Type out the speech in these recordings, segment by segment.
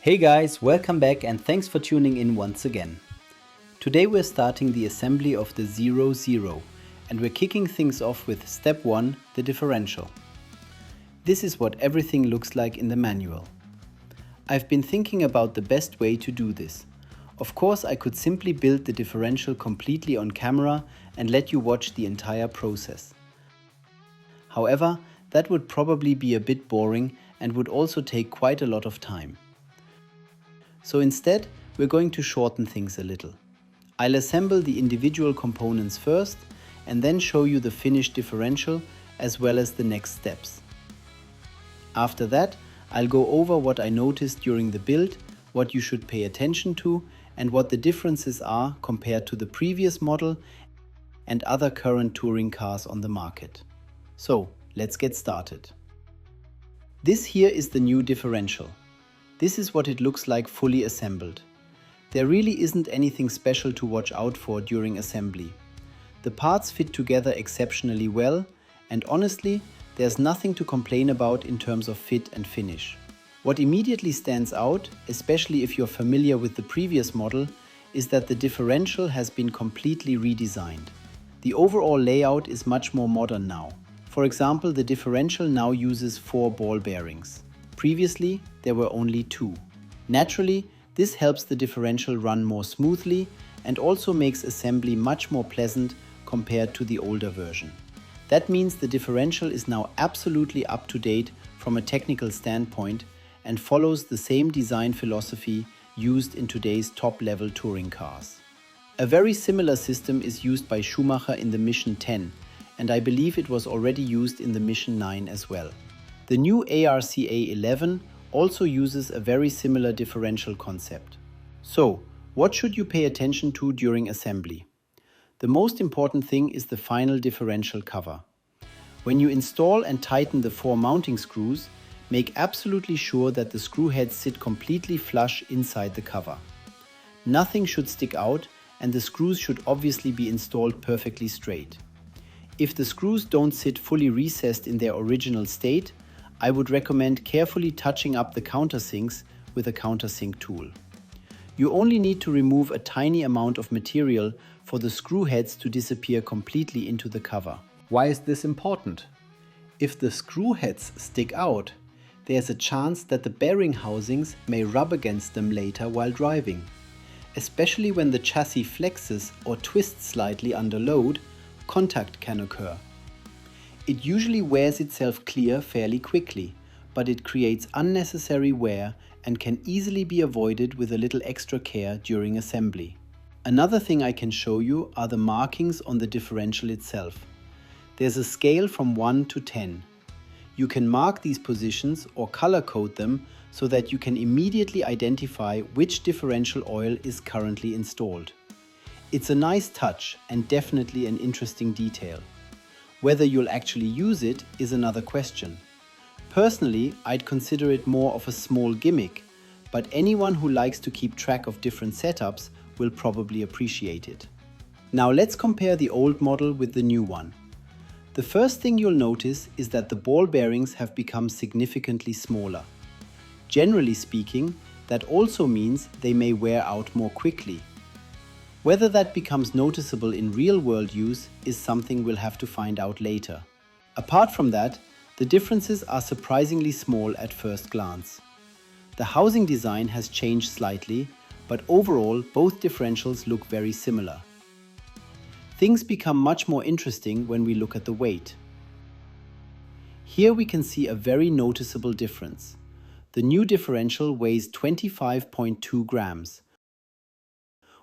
Hey guys, welcome back and thanks for tuning in once again. Today we're starting the assembly of the Zero Cero and we're kicking things off with step 1, the differential. This is what everything looks like in the manual. I've been thinking about the best way to do this. Of course, I could simply build the differential completely on camera and let you watch the entire process. However, that would probably be a bit boring and would also take quite a lot of time. So instead, we're going to shorten things a little. I'll assemble the individual components first and then show you the finished differential as well as the next steps. After that, I'll go over what I noticed during the build, what you should pay attention to, and what the differences are compared to the previous model and other current touring cars on the market. So, let's get started. This here is the new differential. This is what it looks like fully assembled. There really isn't anything special to watch out for during assembly. The parts fit together exceptionally well, and honestly, there's nothing to complain about in terms of fit and finish. What immediately stands out, especially if you're familiar with the previous model, is that the differential has been completely redesigned. The overall layout is much more modern now. For example, the differential now uses 4 ball bearings. Previously, there were only 2. Naturally, this helps the differential run more smoothly and also makes assembly much more pleasant compared to the older version. That means the differential is now absolutely up to date from a technical standpoint and follows the same design philosophy used in today's top-level touring cars. A very similar system is used by Schumacher in the Mission 10, and I believe it was already used in the Mission 9 as well. The new ARCA 11 also uses a very similar differential concept. So, what should you pay attention to during assembly? The most important thing is the final differential cover. When you install and tighten the 4 mounting screws, make absolutely sure that the screw heads sit completely flush inside the cover. Nothing should stick out and the screws should obviously be installed perfectly straight. If the screws don't sit fully recessed in their original state, I would recommend carefully touching up the countersinks with a countersink tool. You only need to remove a tiny amount of material for the screw heads to disappear completely into the cover. Why is this important? If the screw heads stick out, there's a chance that the bearing housings may rub against them later while driving. Especially when the chassis flexes or twists slightly under load, contact can occur. It usually wears itself clear fairly quickly, but it creates unnecessary wear and can easily be avoided with a little extra care during assembly. Another thing I can show you are the markings on the differential itself. There's a scale from 1 to 10. You can mark these positions or color code them so that you can immediately identify which differential oil is currently installed. It's a nice touch and definitely an interesting detail. Whether you'll actually use it is another question. Personally, I'd consider it more of a small gimmick, but anyone who likes to keep track of different setups will probably appreciate it. Now let's compare the old model with the new one. The first thing you'll notice is that the ball bearings have become significantly smaller. Generally speaking, that also means they may wear out more quickly. Whether that becomes noticeable in real-world use is something we'll have to find out later. Apart from that, the differences are surprisingly small at first glance. The housing design has changed slightly, but overall both differentials look very similar. Things become much more interesting when we look at the weight. Here we can see a very noticeable difference. The new differential weighs 25.2 grams.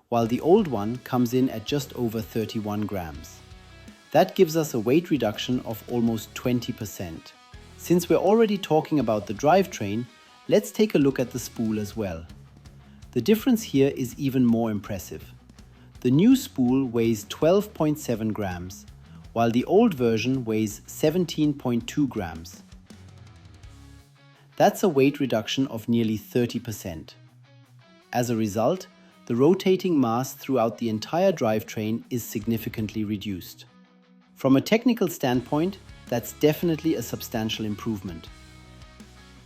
While the old one comes in at just over 31 grams. That gives us a weight reduction of almost 20%. Since we're already talking about the drivetrain, let's take a look at the spool as well. The difference here is even more impressive. The new spool weighs 12.7 grams, while the old version weighs 17.2 grams. That's a weight reduction of nearly 30%. As a result, the rotating mass throughout the entire drivetrain is significantly reduced. From a technical standpoint, that's definitely a substantial improvement.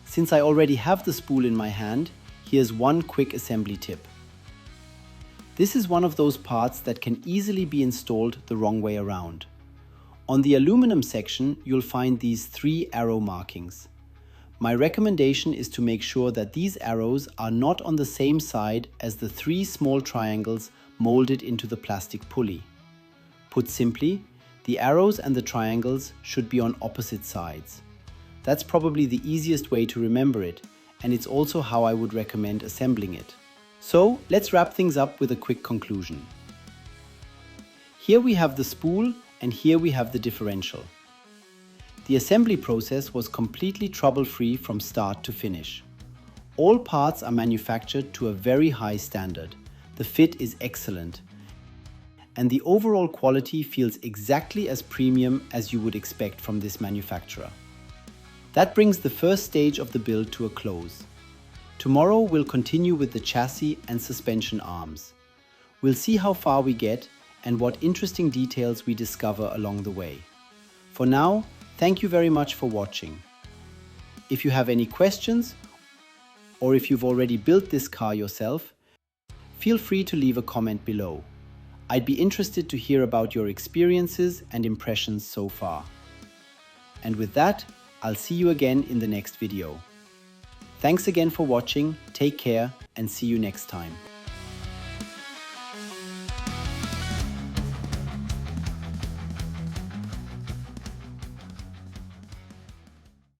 Since I already have the spool in my hand, here's one quick assembly tip. This is one of those parts that can easily be installed the wrong way around. On the aluminum section, you'll find these 3 arrow markings. My recommendation is to make sure that these arrows are not on the same side as the 3 small triangles molded into the plastic pulley. Put simply, the arrows and the triangles should be on opposite sides. That's probably the easiest way to remember it, and it's also how I would recommend assembling it. So let's wrap things up with a quick conclusion. Here we have the spool and here we have the differential. The assembly process was completely trouble-free from start to finish. All parts are manufactured to a very high standard. The fit is excellent, and the overall quality feels exactly as premium as you would expect from this manufacturer. That brings the first stage of the build to a close. Tomorrow we'll continue with the chassis and suspension arms. We'll see how far we get and what interesting details we discover along the way. For now, thank you very much for watching. If you have any questions, or if you've already built this car yourself, feel free to leave a comment below. I'd be interested to hear about your experiences and impressions so far. And with that, I'll see you again in the next video. Thanks again for watching, take care, and see you next time.